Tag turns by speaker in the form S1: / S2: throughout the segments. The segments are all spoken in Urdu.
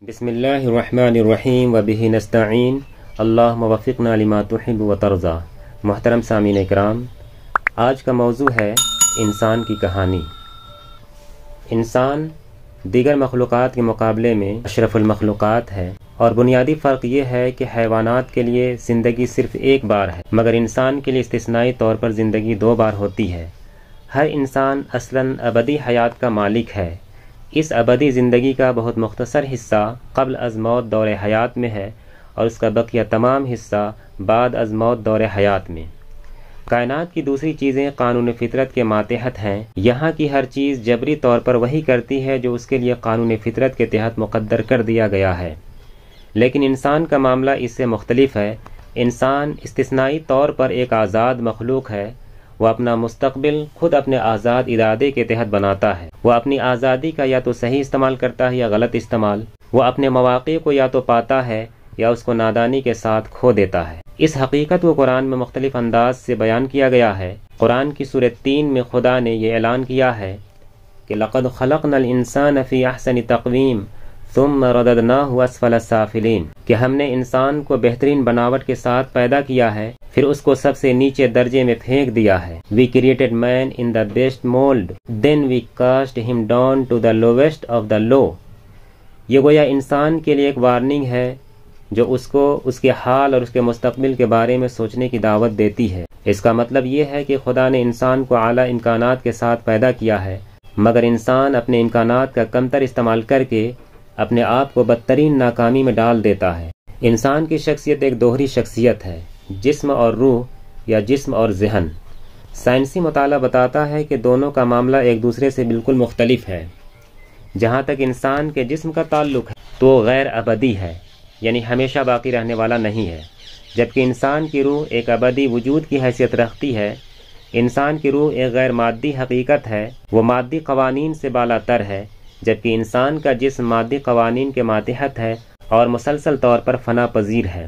S1: بسم اللہ الرحمن الرحیم وبہ نستعین اللہم وفقنا لما تحب و ترضی۔ محترم سامعین اکرام، آج کا موضوع ہے انسان کی کہانی۔ انسان دیگر مخلوقات کے مقابلے میں اشرف المخلوقات ہے، اور بنیادی فرق یہ ہے کہ حیوانات کے لیے زندگی صرف ایک بار ہے، مگر انسان کے لیے استثنائی طور پر زندگی 2 بار ہوتی ہے۔ ہر انسان اصلاً ابدی حیات کا مالک ہے۔ اس ابدی زندگی کا بہت مختصر حصہ قبل از موت دور حیات میں ہے، اور اس کا بقیہ تمام حصہ بعد از موت دور حیات میں۔ کائنات کی دوسری چیزیں قانون فطرت کے ماتحت ہیں۔ یہاں کی ہر چیز جبری طور پر وہی کرتی ہے جو اس کے لیے قانون فطرت کے تحت مقدر کر دیا گیا ہے، لیکن انسان کا معاملہ اس سے مختلف ہے۔ انسان استثنائی طور پر ایک آزاد مخلوق ہے۔ وہ اپنا مستقبل خود اپنے آزاد ارادے کے تحت بناتا ہے۔ وہ اپنی آزادی کا یا تو صحیح استعمال کرتا ہے یا غلط استعمال۔ وہ اپنے مواقع کو یا تو پاتا ہے یا اس کو نادانی کے ساتھ کھو دیتا ہے۔ اس حقیقت کو قرآن میں مختلف انداز سے بیان کیا گیا ہے۔ قرآن کی سورۃ 3 میں خدا نے یہ اعلان کیا ہے کہ لَقَدْ خَلَقْنَا الْإِنسَانَ فِي أَحْسَنِ تَقْوِيمٍ ثُمَّ رَدَدْنَاهُ أَسْفَلَ السَّافِلِينَ کہ ہم نے انسان کو بہترین بناوٹ کے ساتھ پیدا کیا ہے، پھر اس کو سب سے نیچے درجے میں پھینک دیا ہے۔ We created man in the best mold, then we cast him down to the lowest of the low۔ یہ گویا انسان کے لیے ایک وارننگ ہے جو اس کو اس کے حال اور اس کے مستقبل کے بارے میں سوچنے کی دعوت دیتی ہے۔ اس کا مطلب یہ ہے کہ خدا نے انسان کو اعلیٰ امکانات کے ساتھ پیدا کیا ہے، مگر انسان اپنے امکانات کا کمتر استعمال کر کے اپنے آپ کو بدترین ناکامی میں ڈال دیتا ہے۔ انسان کی شخصیت ایک دوہری شخصیت ہے، جسم اور روح یا جسم اور ذہن۔ سائنسی مطالعہ بتاتا ہے کہ دونوں کا معاملہ ایک دوسرے سے بالکل مختلف ہے۔ جہاں تک انسان کے جسم کا تعلق ہے تو وہ غیر ابدی ہے، یعنی ہمیشہ باقی رہنے والا نہیں ہے، جبکہ انسان کی روح ایک ابدی وجود کی حیثیت رکھتی ہے۔ انسان کی روح ایک غیر مادی حقیقت ہے، وہ مادی قوانین سے بالا تر ہے، جبکہ انسان کا جسم مادی قوانین کے ماتحت ہے اور مسلسل طور پر فنا پذیر ہے۔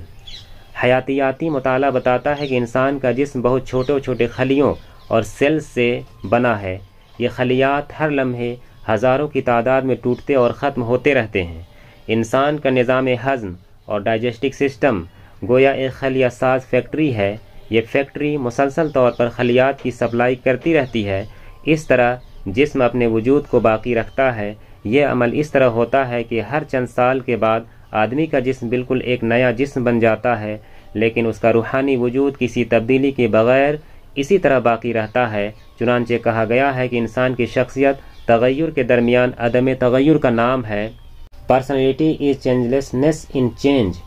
S1: حیاتیاتی مطالعہ بتاتا ہے کہ انسان کا جسم بہت چھوٹے چھوٹے خلیوں اور سیلز سے بنا ہے۔ یہ خلیات ہر لمحے ہزاروں کی تعداد میں ٹوٹتے اور ختم ہوتے رہتے ہیں۔ انسان کا نظام ہضم اور ڈائجسٹک سسٹم گویا ایک خلیہ ساز فیکٹری ہے۔ یہ فیکٹری مسلسل طور پر خلیات کی سپلائی کرتی رہتی ہے۔ اس طرح جسم اپنے وجود کو باقی رکھتا ہے۔ یہ عمل اس طرح ہوتا ہے کہ ہر چند سال کے بعد آدمی کا جسم بالکل ایک نیا جسم بن جاتا ہے، لیکن اس کا روحانی وجود کسی تبدیلی کے بغیر اسی طرح باقی رہتا ہے۔ چنانچہ کہا گیا ہے کہ انسان کی شخصیت تغیر کے درمیان عدم تغیر کا نام ہے۔ Personality is changelessness in change.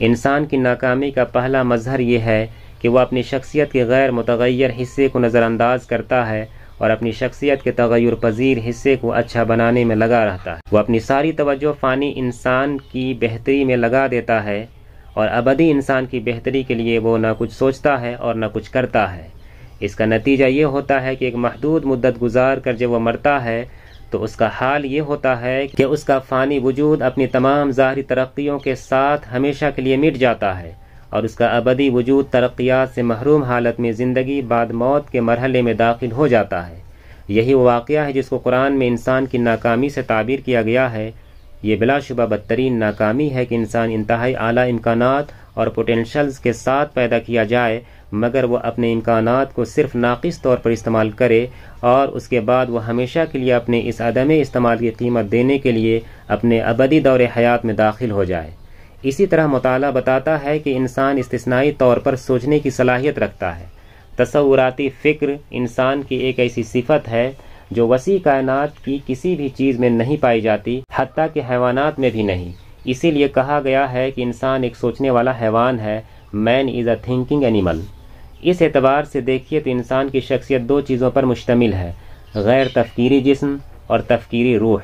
S1: انسان کی ناکامی کا پہلا مظہر یہ ہے کہ وہ اپنی شخصیت کے غیر متغیر حصے کو نظر انداز کرتا ہے اور اپنی شخصیت کے تغیر پذیر حصے کو اچھا بنانے میں لگا رہتا ہے۔ وہ اپنی ساری توجہ فانی انسان کی بہتری میں لگا دیتا ہے، اور ابدی انسان کی بہتری کے لیے وہ نہ کچھ سوچتا ہے اور نہ کچھ کرتا ہے۔ اس کا نتیجہ یہ ہوتا ہے کہ ایک محدود مدت گزار کر جب وہ مرتا ہے تو اس کا حال یہ ہوتا ہے کہ اس کا فانی وجود اپنی تمام ظاہری ترقیوں کے ساتھ ہمیشہ کے لیے مٹ جاتا ہے، اور اس کا ابدی وجود ترقیات سے محروم حالت میں زندگی بعد موت کے مرحلے میں داخل ہو جاتا ہے۔ یہی وہ واقعہ ہے جس کو قرآن میں انسان کی ناکامی سے تعبیر کیا گیا ہے۔ یہ بلا شبہ بدترین ناکامی ہے کہ انسان انتہائی اعلیٰ امکانات اور پوٹینشلز کے ساتھ پیدا کیا جائے، مگر وہ اپنے امکانات کو صرف ناقص طور پر استعمال کرے، اور اس کے بعد وہ ہمیشہ کے لیے اپنے اس عدم استعمال کی قیمت دینے کے لیے اپنے ابدی دور حیات میں داخل ہو جائے۔ اسی طرح مطالعہ بتاتا ہے کہ انسان استثنائی طور پر سوچنے کی صلاحیت رکھتا ہے۔ تصوراتی فکر انسان کی ایک ایسی صفت ہے جو وسیع کائنات کی کسی بھی چیز میں نہیں پائی جاتی، حتیٰ کہ حیوانات میں بھی نہیں۔ اسی لیے کہا گیا ہے کہ انسان ایک سوچنے والا حیوان ہے۔ مین از اے تھنکنگ اینیمل۔ اس اعتبار سے دیکھیے تو انسان کی شخصیت 2 چیزوں پر مشتمل ہے: غیر تفکیری جسم اور تفکیری روح۔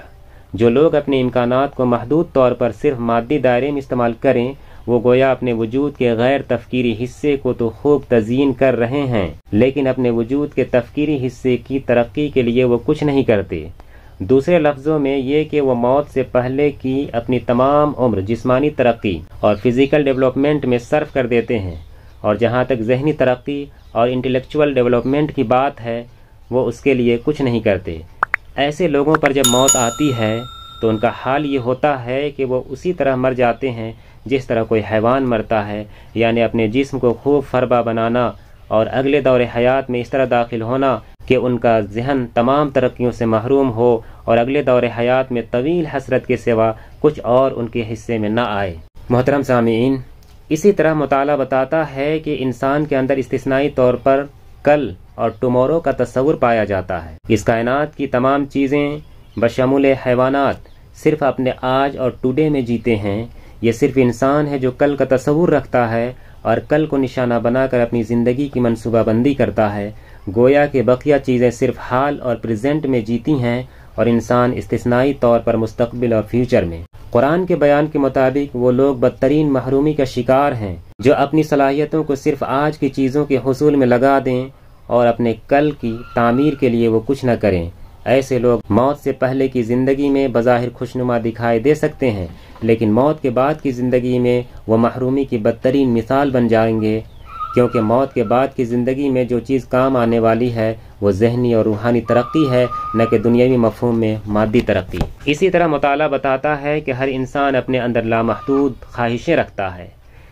S1: جو لوگ اپنے امکانات کو محدود طور پر صرف مادی دائرے میں استعمال کریں، وہ گویا اپنے وجود کے غیر تفکیری حصے کو تو خوب تزئین کر رہے ہیں، لیکن اپنے وجود کے تفکیری حصے کی ترقی کے لیے وہ کچھ نہیں کرتے۔ دوسرے لفظوں میں یہ کہ وہ موت سے پہلے کی اپنی تمام عمر جسمانی ترقی اور فزیکل ڈیولپمنٹ میں صرف کر دیتے ہیں، اور جہاں تک ذہنی ترقی اور انٹلیکچول ڈیولپمنٹ کی بات ہے وہ اس کے لیے کچھ نہیں کرتے۔ ایسے لوگوں پر جب موت آتی ہے تو ان کا حال یہ ہوتا ہے کہ وہ اسی طرح مر جاتے ہیں جس طرح کوئی حیوان مرتا ہے، یعنی اپنے جسم کو خوب فربا بنانا اور اگلے دور حیات میں اس طرح داخل ہونا کہ ان کا ذہن تمام ترقیوں سے محروم ہو اور اگلے دور حیات میں طویل حسرت کے سوا کچھ اور ان کے حصے میں نہ آئے۔ محترم سامعین، اسی طرح مطالعہ بتاتا ہے کہ انسان کے اندر استثنائی طور پر کل اور ٹمورو کا تصور پایا جاتا ہے۔ اس کائنات کی تمام چیزیں بشمول حیوانات صرف اپنے آج اور ٹوڈے میں جیتے ہیں۔ یہ صرف انسان ہے جو کل کا تصور رکھتا ہے اور کل کو نشانہ بنا کر اپنی زندگی کی منصوبہ بندی کرتا ہے۔ گویا کہ بقیہ چیزیں صرف حال اور پریزنٹ میں جیتی ہیں اور انسان استثنائی طور پر مستقبل اور فیوچر میں۔ قرآن کے بیان کے مطابق وہ لوگ بدترین محرومی کا شکار ہیں جو اپنی صلاحیتوں کو صرف آج کی چیزوں کے حصول میں لگا دیں اور اپنے کل کی تعمیر کے لیے وہ کچھ نہ کریں۔ ایسے لوگ موت سے پہلے کی زندگی میں بظاہر خوشنما دکھائی دے سکتے ہیں، لیکن موت کے بعد کی زندگی میں وہ محرومی کی بدترین مثال بن جائیں گے، کیونکہ موت کے بعد کی زندگی میں جو چیز کام آنے والی ہے وہ ذہنی اور روحانی ترقی ہے، نہ کہ دنیاوی مفہوم میں مادی ترقی۔ اسی طرح مطالعہ بتاتا ہے کہ ہر انسان اپنے اندر لامحدود خواہشیں رکھتا ہے۔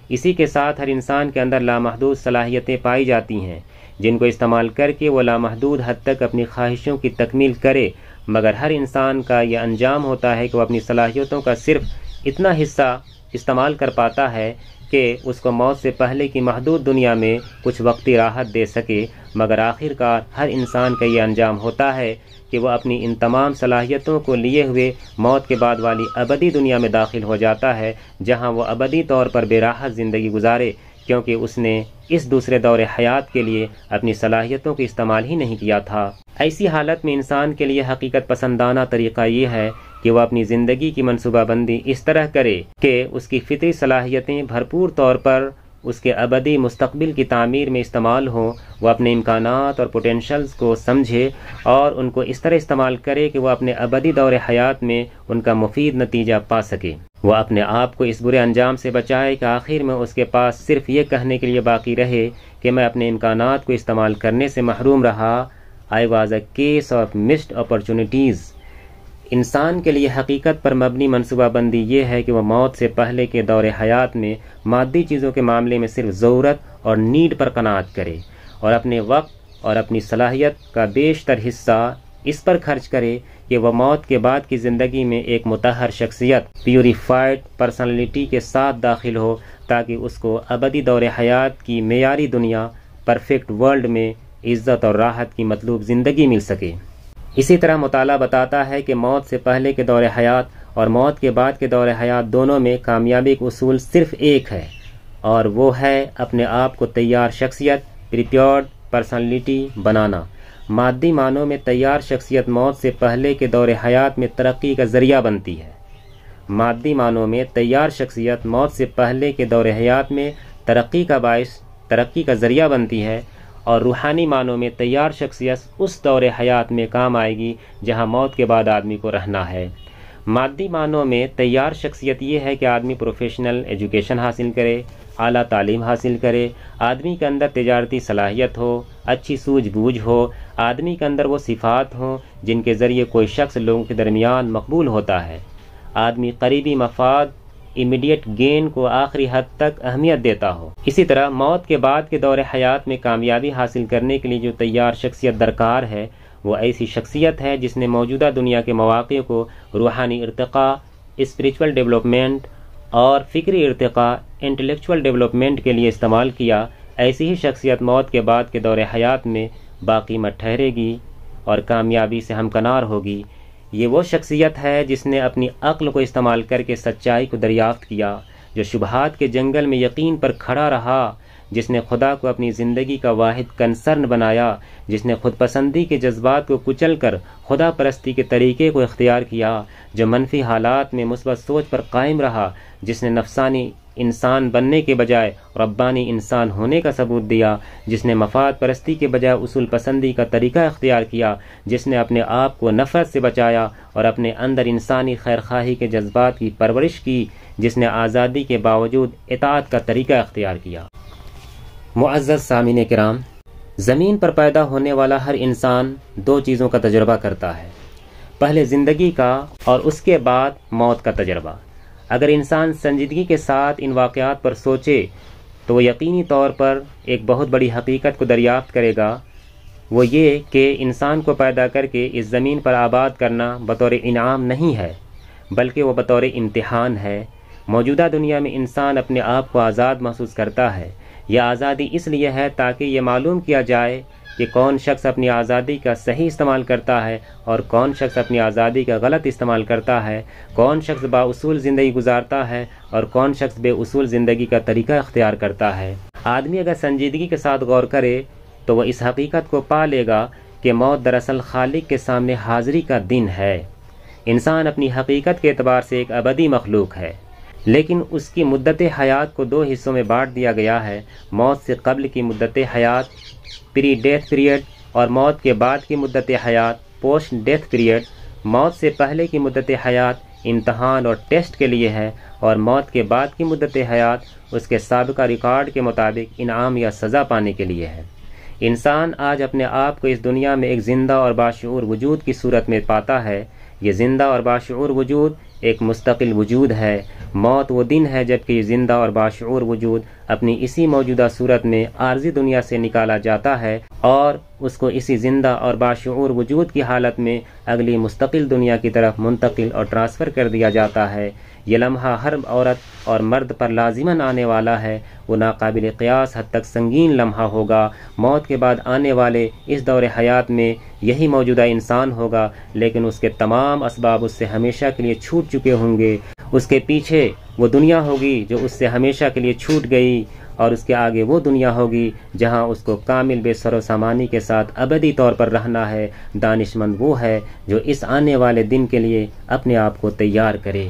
S1: اسی کے ساتھ ہر انسان کے اندر لامحدود صلاحیتیں پائی جاتی ہیں جن کو استعمال کر کے وہ لامحدود حد تک اپنی خواہشوں کی تکمیل کرے، مگر ہر انسان کا یہ انجام ہوتا ہے کہ وہ اپنی صلاحیتوں کا صرف اتنا حصہ استعمال کر پاتا ہے کہ اس کو موت سے پہلے کی محدود دنیا میں کچھ وقتی راحت دے سکے، مگر آخرکار ہر انسان کا یہ انجام ہوتا ہے کہ وہ اپنی ان تمام صلاحیتوں کو لیے ہوئے موت کے بعد والی ابدی دنیا میں داخل ہو جاتا ہے، جہاں وہ ابدی طور پر بے راحت زندگی گزارے، کیونکہ اس نے اس دوسرے دور حیات کے لیے اپنی صلاحیتوں کا استعمال ہی نہیں کیا تھا۔ ایسی حالت میں انسان کے لیے حقیقت پسندانہ طریقہ یہ ہے کہ وہ اپنی زندگی کی منصوبہ بندی اس طرح کرے کہ اس کی فطری صلاحیتیں بھرپور طور پر اس کے ابدی مستقبل کی تعمیر میں استعمال ہوں۔ وہ اپنے امکانات اور پوٹینشلز کو سمجھے اور ان کو اس طرح استعمال کرے کہ وہ اپنے ابدی دور حیات میں ان کا مفید نتیجہ پا سکے۔ وہ اپنے آپ کو اس برے انجام سے بچائے کہ آخر میں اس کے پاس صرف یہ کہنے کے لیے باقی رہے کہ میں اپنے امکانات کو استعمال کرنے سے محروم رہا۔ I was a case of missed opportunities۔ انسان کے لیے حقیقت پر مبنی منصوبہ بندی یہ ہے کہ وہ موت سے پہلے کے دور حیات میں مادی چیزوں کے معاملے میں صرف ضرورت اور نیڈ پر قناعت کرے اور اپنے وقت اور اپنی صلاحیت کا بیشتر حصہ اس پر خرچ کرے کہ وہ موت کے بعد کی زندگی میں ایک مطہر شخصیت، پیوریفائڈ پرسنالٹی کے ساتھ داخل ہو، تاکہ اس کو ابدی دور حیات کی معیاری دنیا، پرفیکٹ ورلڈ میں عزت اور راحت کی مطلوب زندگی مل سکے۔ اسی طرح مطالعہ بتاتا ہے کہ موت سے پہلے کے دور حیات اور موت کے بعد کے دور حیات دونوں میں کامیابی کا اصول صرف ایک ہے، اور وہ ہے اپنے آپ کو تیار شخصیت، پریپیئرڈ پرسنالٹی بنانا۔ مادی معنوں میں تیار شخصیت موت سے پہلے کے دور حیات میں ترقی کا ذریعہ بنتی ہے۔ مادی معنوں میں تیار شخصیت موت سے پہلے کے دور حیات میں ترقی کا ذریعہ بنتی ہے، اور روحانی معنوں میں تیار شخصیت اس دور حیات میں کام آئے گی جہاں موت کے بعد آدمی کو رہنا ہے۔ مادی معنوں میں تیار شخصیت یہ ہے کہ آدمی پروفیشنل ایجوکیشن حاصل کرے، اعلیٰ تعلیم حاصل کرے، آدمی کے اندر تجارتی صلاحیت ہو، اچھی سوجھ بوجھ ہو، آدمی کے اندر وہ صفات ہوں جن کے ذریعے کوئی شخص لوگوں کے درمیان مقبول ہوتا ہے، آدمی قریبی مفاد، امیڈیٹ گین کو آخری حد تک اہمیت دیتا ہو۔ اسی طرح موت کے بعد کے دور حیات میں کامیابی حاصل کرنے کے لیے جو تیار شخصیت درکار ہے وہ ایسی شخصیت ہے جس نے موجودہ دنیا کے مواقع کو روحانی ارتقاء، اسپریچول ڈیولپمنٹ اور فکری ارتقاء، انٹلیکچول ڈیولپمنٹ کے لیے استعمال کیا۔ ایسی ہی شخصیت موت کے بعد کے دور حیات میں باقی مت ٹھہرے گی اور کامیابی سے ہمکنار ہوگی۔ یہ وہ شخصیت ہے جس نے اپنی عقل کو استعمال کر کے سچائی کو دریافت کیا، جو شبہات کے جنگل میں یقین پر کھڑا رہا، جس نے خدا کو اپنی زندگی کا واحد کنسرن بنایا، جس نے خود پسندی کے جذبات کو کچل کر خدا پرستی کے طریقے کو اختیار کیا، جو منفی حالات میں مثبت سوچ پر قائم رہا، جس نے نفسانی انسان بننے کے بجائے ربانی انسان ہونے کا ثبوت دیا، جس نے مفاد پرستی کے بجائے اصول پسندی کا طریقہ اختیار کیا، جس نے اپنے آپ کو نفرت سے بچایا اور اپنے اندر انسانی خیرخواہی کے جذبات کی پرورش کی، جس نے آزادی کے باوجود اطاعت کا طریقہ اختیار کیا۔ معزز سامعین کرام، زمین پر پیدا ہونے والا ہر انسان دو چیزوں کا تجربہ کرتا ہے۔ پہلے زندگی کا اور اس کے بعد موت کا تجربہ۔ اگر انسان سنجیدگی کے ساتھ ان واقعات پر سوچے تو وہ یقینی طور پر ایک بہت بڑی حقیقت کو دریافت کرے گا، وہ یہ کہ انسان کو پیدا کر کے اس زمین پر آباد کرنا بطور انعام نہیں ہے، بلکہ وہ بطور امتحان ہے۔ موجودہ دنیا میں انسان اپنے آپ کو آزاد محسوس کرتا ہے۔ یہ آزادی اس لیے ہے تاکہ یہ معلوم کیا جائے کہ کون شخص اپنی آزادی کا صحیح استعمال کرتا ہے اور کون شخص اپنی آزادی کا غلط استعمال کرتا ہے، کون شخص با اصول زندگی گزارتا ہے اور کون شخص بے اصول زندگی کا طریقہ اختیار کرتا ہے۔ آدمی اگر سنجیدگی کے ساتھ غور کرے تو وہ اس حقیقت کو پا لے گا کہ موت دراصل خالق کے سامنے حاضری کا دن ہے۔ انسان اپنی حقیقت کے اعتبار سے ایک ابدی مخلوق ہے، لیکن اس کی مدت حیات کو دو حصوں میں بانٹ دیا گیا ہے: موت سے قبل کی مدت حیات پری ڈیتھ پیریڈ اور موت کے بعد کی مدت حیات پوسٹ ڈیتھ پیریڈ۔ موت سے پہلے کی مدت حیات امتحان اور ٹیسٹ کے لیے ہے، اور موت کے بعد کی مدت حیات اس کے سابقہ ریکارڈ کے مطابق انعام یا سزا پانے کے لیے ہے۔ انسان آج اپنے آپ کو اس دنیا میں ایک زندہ اور باشعور وجود کی صورت میں پاتا ہے۔ یہ زندہ اور باشعور وجود ایک مستقل وجود ہے۔ موت وہ دن ہے جبکہ یہ زندہ اور باشعور وجود اپنی اسی موجودہ صورت میں عارضی دنیا سے نکالا جاتا ہے اور اس کو اسی زندہ اور باشعور وجود کی حالت میں اگلی مستقل دنیا کی طرف منتقل اور ٹرانسفر کر دیا جاتا ہے۔ یہ لمحہ ہر عورت اور مرد پر لازماً آنے والا ہے۔ وہ ناقابل قیاس حد تک سنگین لمحہ ہوگا۔ موت کے بعد آنے والے اس دور حیات میں یہی موجودہ انسان ہوگا، لیکن اس کے تمام اسباب اس سے ہمیشہ کے لیے چھوٹ چکے ہوں گے۔ اس کے پیچھے وہ دنیا ہوگی جو اس سے ہمیشہ کے لیے چھوٹ گئی، اور اس کے آگے وہ دنیا ہوگی جہاں اس کو کامل بے سر و سامانی کے ساتھ ابدی طور پر رہنا ہے۔ دانشمند وہ ہے جو اس آنے والے دن کے لیے اپنے آپ کو تیار کرے۔